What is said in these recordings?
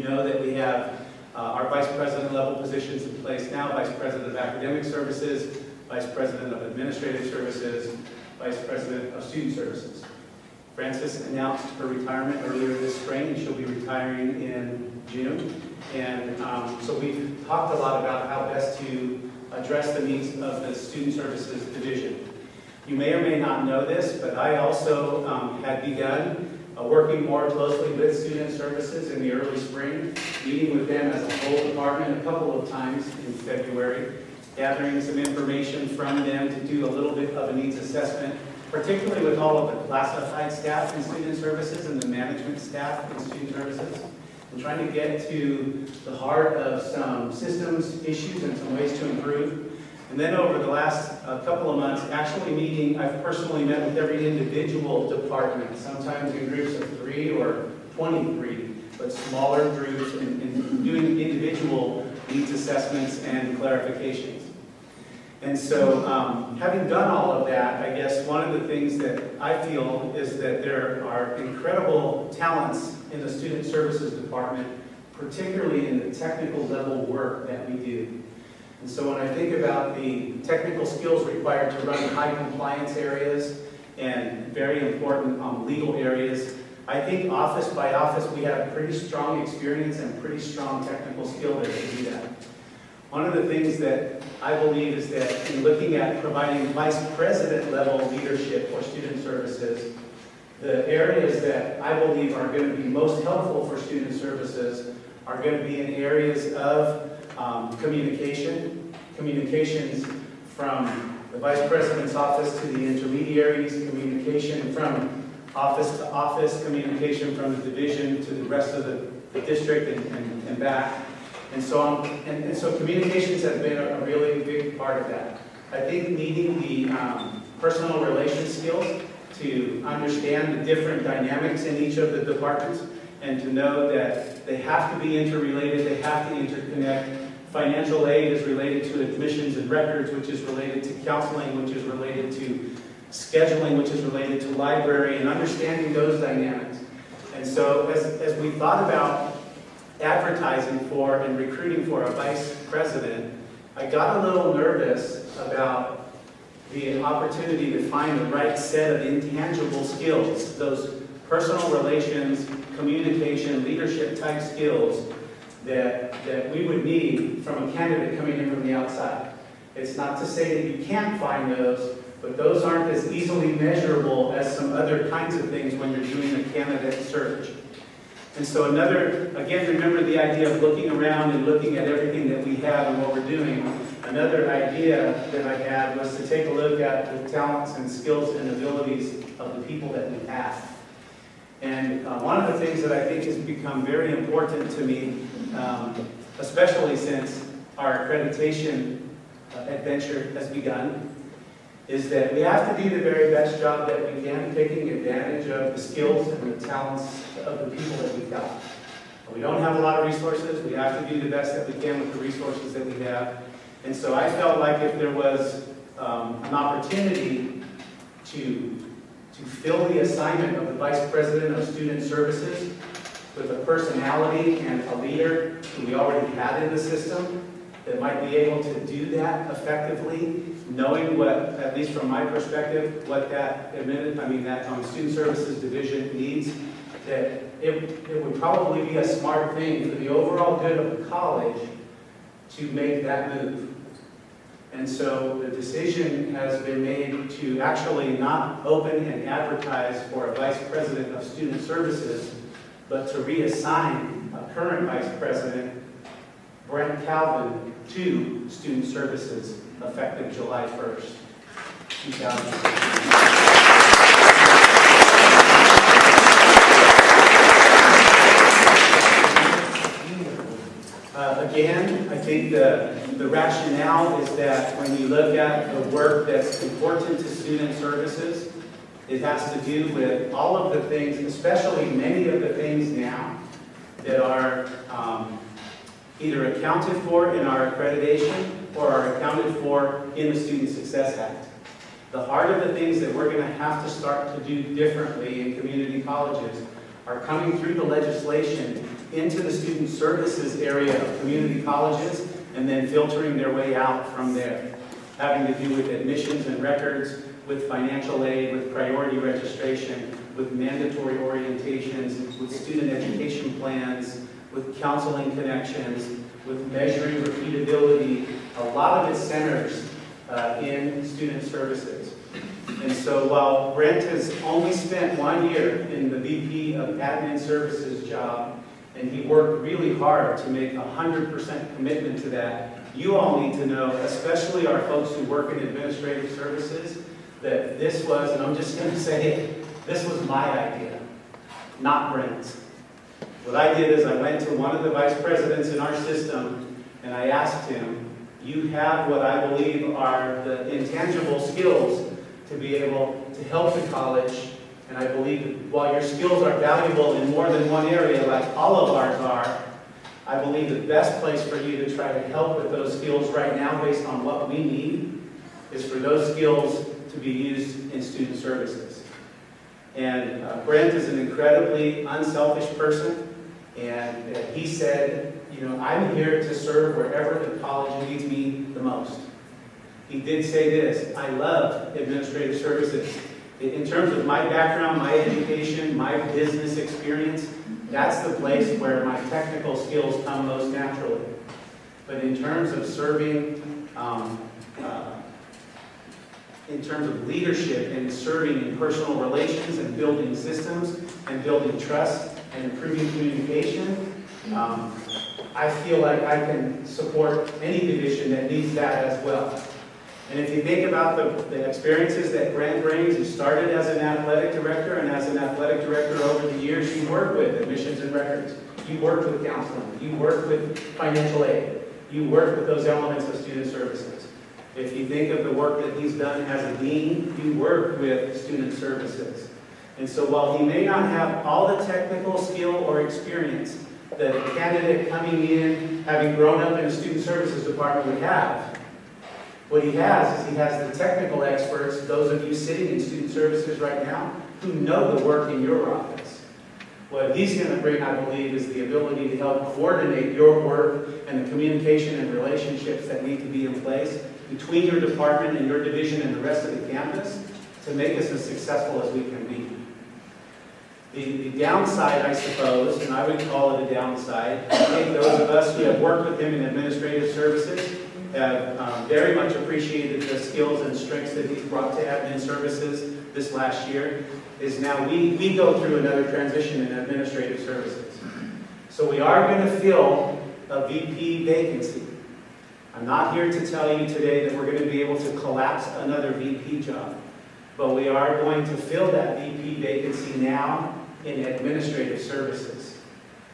You know that we have our vice president level positions in place now, vice president of academic services, vice president of administrative services, vice president of student services. Frances announced her retirement earlier this spring, and she'll be retiring in June. And so we've talked a lot about how best to address the needs of the student services division. You may or may not know this, but I also had begun working more closely with student services in the early spring, meeting with them as a whole department a couple of times in February, gathering some information from them to do a little bit of a needs assessment, particularly with all of the classified staff in student services and the management staff in student services, and trying to get to the heart of some systems issues and some ways to improve. And then over the last couple of months, actually meeting, I've personally met with every individual department, sometimes in groups of 3 or 23, but smaller groups, and doing individual needs assessments and clarifications. And so, having done all of that, I guess one of the things that I feel is that there are incredible talents in the student services department, particularly in the technical level work that we do. And so when I think about the technical skills required to run high compliance areas and very important legal areas, I think office by office we have pretty strong experience and pretty strong technical skill there to do that. One of the things that I believe is that in looking at providing vice president level leadership for student services, the areas that I believe are going to be most helpful for student services are going to be in areas of communications from the vice president's office to the intermediaries, communication from office to office, communication from the division to the rest of the district and back. And so communications have been a really big part of that. I think needing the personal relation skills to understand the different dynamics in each of the departments and to know that they have to be interrelated, they have to interconnect. Financial aid is related to admissions and records, which is related to counseling, which is related to scheduling, which is related to library, and understanding those dynamics. And so as we thought about advertising for and recruiting for a vice president, I got a little nervous about the opportunity to find the right set of intangible skills, those personal relations, communication, leadership type skills that we would need from a candidate coming in from the outside. It's not to say that you can't find those, but those aren't as easily measurable as some other kinds of things when you're doing a candidate search. And so again, remember the idea of looking around and looking at everything that we have and what we're doing. Another idea that I had was to take a look at the talents and skills and abilities of the people that we have. And one of the things that I think has become very important to me, especially since our accreditation adventure has begun, is that we have to do the very best job that we can, taking advantage of the skills and the talents of the people that we've got. We don't have a lot of resources. We have to do the best that we can with the resources that we have. And so I felt like if there was an opportunity to fill the assignment of the Vice President of Student Services with a personality and a leader who we already had in the system that might be able to do that effectively, knowing what, at least from my perspective, what that Student Services Division needs, that it would probably be a smart thing for the overall good of the college to make that move. And so the decision has been made to actually not open and advertise for a Vice President of Student Services, but to reassign a current Vice President, Brent Calvin, to Student Services effective July 1st, 2016. Again, I think the rationale is that when you look at the work that's important to student services, it has to do with all of the things, especially many of the things now that are either accounted for in our accreditation or are accounted for in the Student Success Act. The heart of the things that we're going to have to start to do differently in community colleges are coming through the legislation into the student services area of community colleges and then filtering their way out from there, having to do with admissions and records, with financial aid, with priority registration, with mandatory orientations, with student education plans, with counseling connections, with measuring repeatability. A lot of it centers in student services. And so while Brent has only spent 1 year in the VP of Admin Services job, and he worked really hard to make 100% commitment to that, you all need to know, especially our folks who work in administrative services, that this was, and I'm just going to say it, this was my idea, not Brent's. What I did is I went to one of the vice presidents in our system and I asked him, you have what I believe are the intangible skills to be able to help the college, and I believe while your skills are valuable in more than one area, like all of ours are, I believe the best place for you to try to help with those skills right now based on what we need is for those skills to be used in student services. And Brent is an incredibly unselfish person, and he said, you know, I'm here to serve wherever the college needs me the most. He did say this, I love administrative services. In terms of my background, my education, my business experience, that's the place where my technical skills come most naturally. But in terms of serving, in terms of leadership and serving in personal relations and building systems and building trust and improving communication, I feel like I can support any division that needs that as well. And if you think about the experiences that Brent brings, he started as an athletic director, and as an athletic director over the years, you worked with admissions and records. You worked with counseling. You worked with financial aid. You worked with those elements of student services. If you think of the work that he's done as a dean, you worked with student services. And so while he may not have all the technical skill or experience that a candidate coming in, having grown up in a student services department would have, what he has is he has the technical experts, those of you sitting in student services right now, who know the work in your office. What he's going to bring, I believe, is the ability to help coordinate your work and the communication and relationships that need to be in place between your department and your division and the rest of the campus to make us as successful as we can be. The downside, I suppose, and I would call it a downside, I think those of us who have worked with him in administrative services have very much appreciated the skills and strengths that he's brought to admin services this last year, is now we go through another transition in administrative services. So we are going to fill a VP vacancy. I'm not here to tell you today that we're going to be able to collapse another VP job, but we are going to fill that VP vacancy now in administrative services.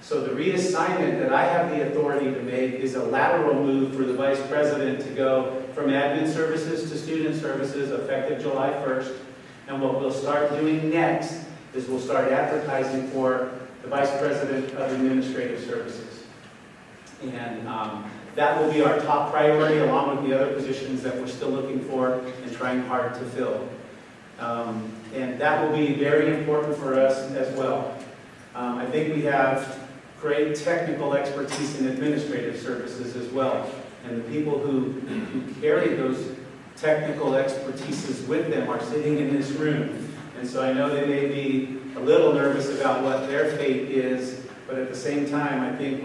So the reassignment that I have the authority to make is a lateral move for the vice president to go from admin services to student services effective July 1st. And what we'll start doing next is we'll start advertising for the vice president of administrative services. And that will be our top priority along with the other positions that we're still looking for and trying hard to fill. And that will be very important for us as well. I think we have great technical expertise in administrative services as well. And the people who carry those technical expertises with them are sitting in this room. And so I know they may be a little nervous about what their fate is, but at the same time, I think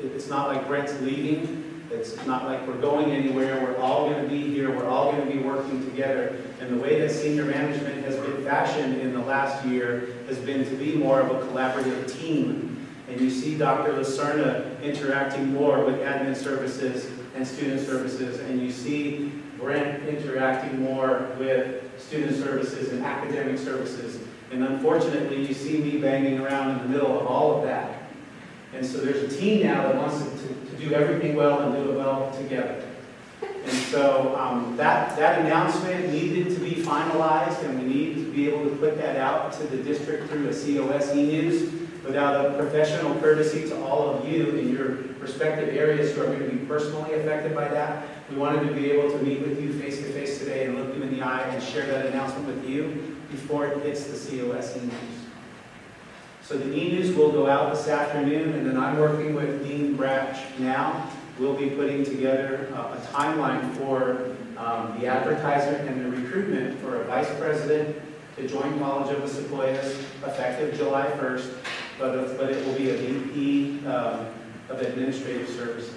it's not like Brent's leaving. It's not like we're going anywhere. We're all going to be here. We're all going to be working together. And the way that senior management has been fashioned in the last year has been to be more of a collaborative team. And you see Dr. Lacerna interacting more with admin services and student services, and you see Brent interacting more with student services and academic services. And unfortunately, you see me banging around in the middle of all of that. And so there's a team now that wants to do everything well and do it well together. And so that announcement needed to be finalized, and we need to be able to put that out to the district through a COS e-news. Without a professional courtesy to all of you in your respective areas who are going to be personally affected by that, we wanted to be able to meet with you face to face today and look you in the eye and share that announcement with you before it hits the COS e-news. So the e-news will go out this afternoon, and then I'm working with Dean Bratch now. We'll be putting together a timeline for the advertisement and the recruitment for a vice president to join College of the Sequoias effective July 1st, but it will be a VP of Administrative Services.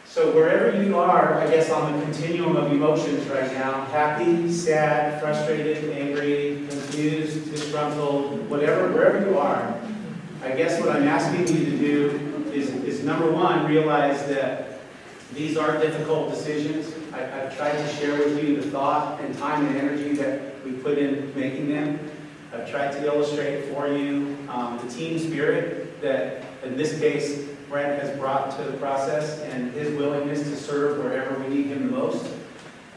So wherever you are, I guess on the continuum of emotions right now, happy, sad, frustrated, angry, confused, disgruntled, wherever you are, I guess what I'm asking you to do is number one, realize that these are difficult decisions. I've tried to share with you the thought and time and energy that we put in making them. I've tried to illustrate for you the team spirit that, in this case, Brent has brought to the process and his willingness to serve wherever we need him the most.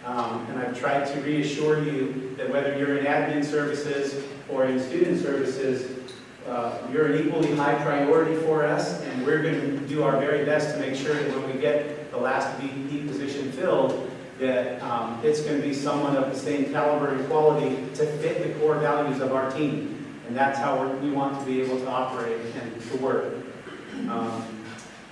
And I've tried to reassure you that whether you're in admin services or in student services, you're an equally high priority for us, and we're going to do our very best to make sure that when we get the last VP position filled, that it's going to be someone of the same caliber and quality to fit the core values of our team. And that's how we want to be able to operate and to work.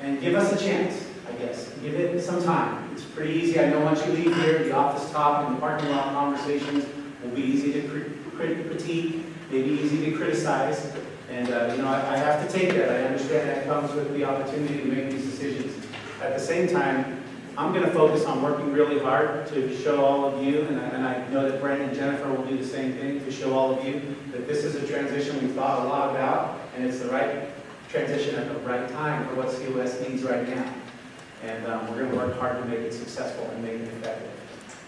And give us a chance, I guess. Give it some time. It's pretty easy. I know once you leave here, the office talk and the parking lot conversations will be easy to critique, maybe easy to criticize. And, I have to take that. I understand that comes with the opportunity to make these decisions. At the same time, I'm going to focus on working really hard to show all of you, and I know that Brent and Jennifer will do the same thing, to show all of you that this is a transition we've thought a lot about, and it's the right transition at the right time for what COS needs right now. And we're going to work hard to make it successful and make it effective.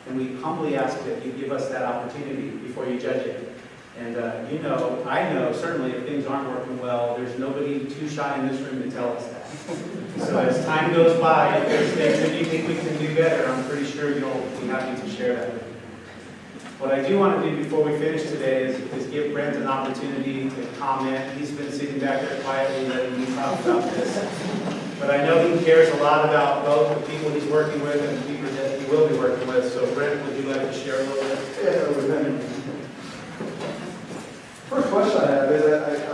And we humbly ask that you give us that opportunity before you judge it. And I know certainly if things aren't working well, there's nobody too shy in this room to tell us that. So as time goes by, if there's things that you think we can do better, I'm pretty sure you'll be happy to share that with me. What I do want to do before we finish today is give Brent an opportunity to comment. He's been sitting back there quietly letting me talk about this. But I know he cares a lot about both the people he's working with and the people that he will be working with. So Brent, would you like to share a little bit? Yeah, first question I have is I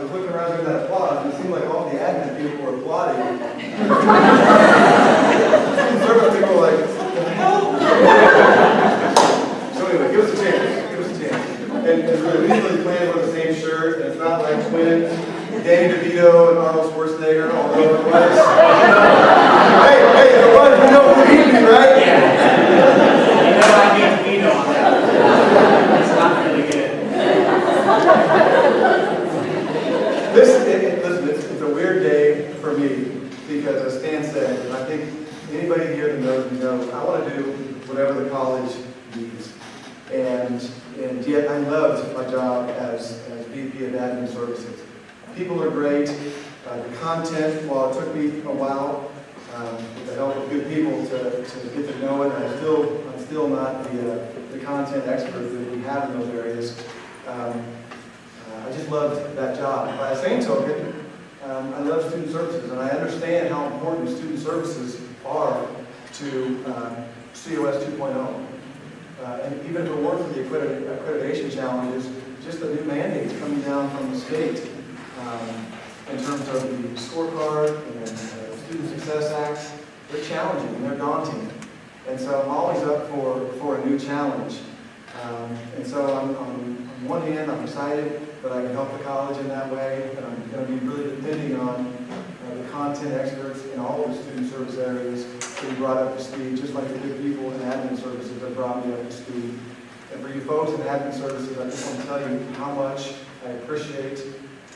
was looking around doing that applause, and it seemed like all the admin people were applauding. Service people were like, what the hell? So anyway, give us a chance. Give us a chance. And really, we didn't really plan for the same shirt, and it's not like twin Danny DeVito and Arnold Schwarzenegger all over the place. Hey, if it was, we know who he'd be, right? Yeah. You know I need DeVito on that. It's not really good. Listen, it's a weird day for me because, as Stan said, and I think anybody here that knows me knows, I want to do whatever the college needs. And yet I loved my job as VP of Admin Services. People are great. The content, while it took me a while, with the help of good people to get to know it, I'm still not the content expert that we have in those areas. I just loved that job. By the same token, I love student services, and I understand how important student services are to COS 2.0. And even if it weren't for the accreditation challenges, just the new mandates coming down from the state in terms of the scorecard and Student Success Acts, they're challenging and they're daunting. And so I'm always up for a new challenge. And so on one hand, I'm excited that I can help the college in that way, and I'm going to be really depending on the content experts in all of the student service areas to be brought up to speed, just like the good people in admin services have brought me up to speed. And for you folks in admin services, I just want to tell you how much I appreciate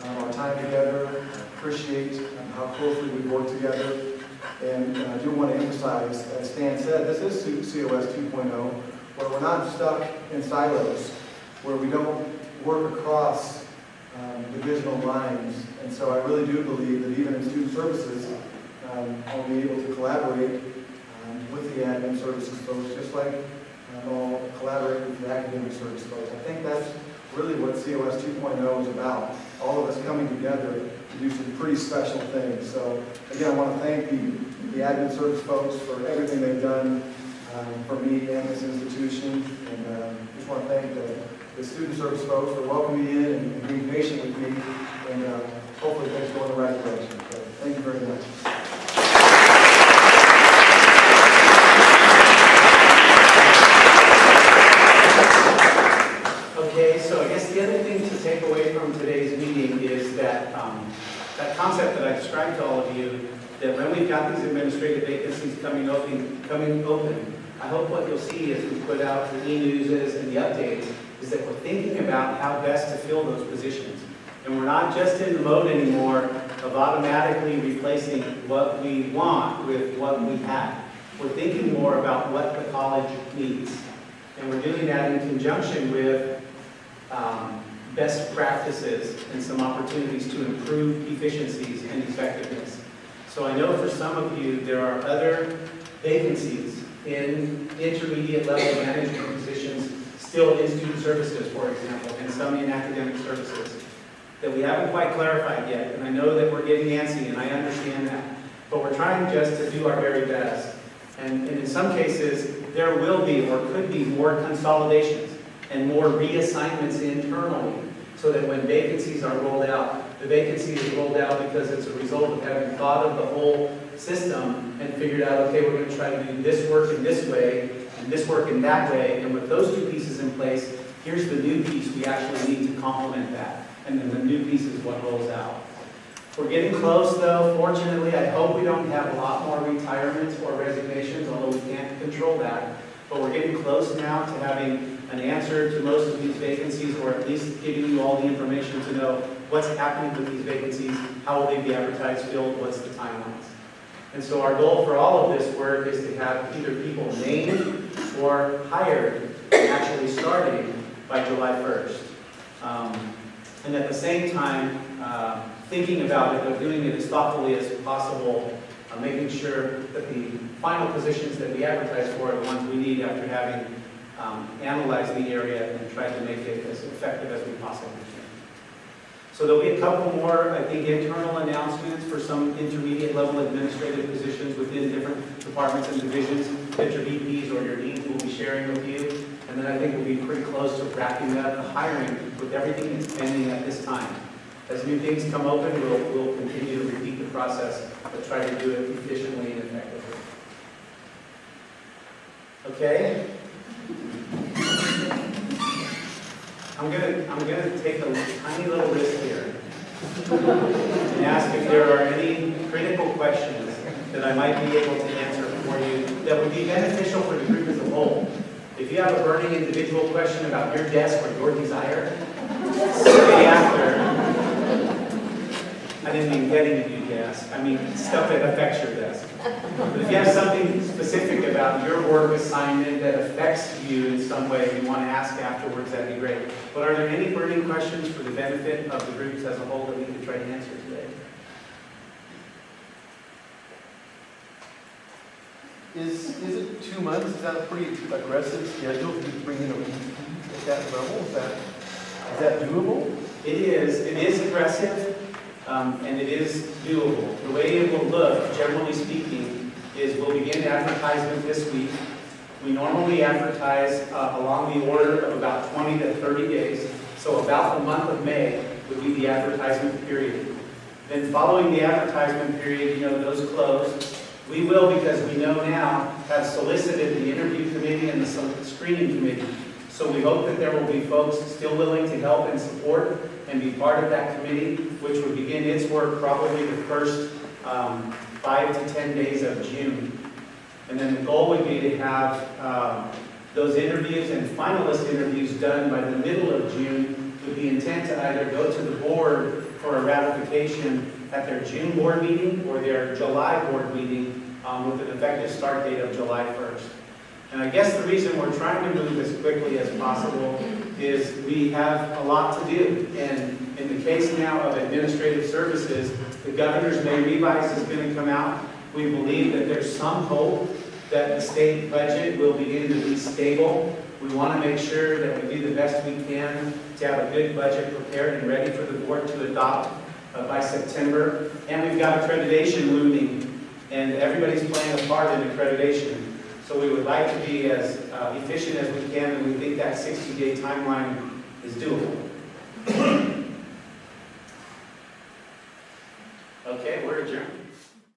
our time together, I appreciate how closely we work together, and I do want to emphasize, as Stan said, this is COS 2.0, where we're not stuck in silos, where we don't work across divisional lines. And so I really do believe that even in student services, I'll be able to collaborate with the admin services folks, just like I'll collaborate with the academic service folks. I think that's really what COS 2.0 is about. All of us coming together to do some pretty special things. So again, I want to thank the admin service folks for everything they've done for me and this institution. And just want to thank the the student service folks for welcoming me in and being patient with me, and hopefully things go in the right direction. So thank you very much. Okay, so I guess the other thing to take away from today's meeting is that that concept that I described to all of you, that when we've got these administrative vacancies coming open, I hope what you'll see as we put out the e-newses and the updates is that we're thinking about how best to fill those positions. And we're not just in the mode anymore of automatically replacing what we want with what we have. We're thinking more about what the college needs. And we're doing that in conjunction with best practices and some opportunities to improve efficiencies and effectiveness. So I know for some of you, there are other vacancies in intermediate level management positions still in student services, for example, and some in academic services that we haven't quite clarified yet. And I know that we're getting antsy, and I understand that. But we're trying just to do our very best. And in some cases, there will be or could be more consolidations and more reassignments internally, so that when vacancies are rolled out, the vacancy is rolled out because it's a result of having thought of the whole system and figured out, okay, we're going to try to do this work in this way and this work in that way, and with those two pieces in place, here's the new piece we actually need to complement that, and then the new piece is what rolls out. We're getting close though, fortunately. I hope we don't have a lot more retirements or resignations, although we can't control that. But we're getting close now to having an answer to most of these vacancies, or at least giving you all the information to know what's happening with these vacancies, how will they be advertised, filled, what's the timelines. And so our goal for all of this work is to have either people named or hired and actually starting by July 1st. And at the same time, thinking about it, but doing it as thoughtfully as possible, making sure that the final positions that we advertise for are the ones we need after having analyzed the area and tried to make it as effective as we possibly can. So there'll be a couple more, I think, internal announcements for some intermediate level administrative positions within different departments and divisions that your VPs or your deans will be sharing with you. And then I think we'll be pretty close to wrapping up the hiring with everything that's pending at this time. As new things come open, we'll continue to repeat the process, but try to do it efficiently and effectively. Okay? I'm gonna take a tiny little risk here and ask if there are any critical questions that I might be able to answer for you that would be beneficial for the group as a whole. If you have a burning individual question about your desk or your desire, say after. I didn't mean getting a new desk. I mean stuff that affects your desk. But if you have something specific about your work assignment that affects you in some way and you want to ask afterwards, that'd be great. But are there any burning questions for the benefit of the groups as a whole that we could try to answer today? Is it 2 months? Is that a pretty aggressive schedule to bring in a VP at that level? Is that doable? It is aggressive, and it is doable. The way it will look, generally speaking, is we'll begin advertisement this week. We normally advertise along the order of about 20 to 30 days, so about the month of May would be the advertisement period. Then following the advertisement period, those close. We will, because we know now, have solicited the interview committee and the screening committee. So we hope that there will be folks still willing to help and support and be part of that committee, which would begin its work probably the first 5 to 10 days of June. And then the goal would be to have those interviews and finalist interviews done by the middle of June, with the intent to either go to the board for a ratification at their June board meeting or their July board meeting with an effective start date of July 1st. And I guess the reason we're trying to move as quickly as possible is we have a lot to do. And in the case now of administrative services, the governor's May revise is going to come out. We believe that there's some hope that the state budget will begin to be stable. We want to make sure that we do the best we can to have a good budget prepared and ready for the board to adopt by September. And we've got accreditation looming, and everybody's playing a part in accreditation. So we would like to be as efficient as we can, and we think that 60-day timeline is doable. Okay, we're adjourned.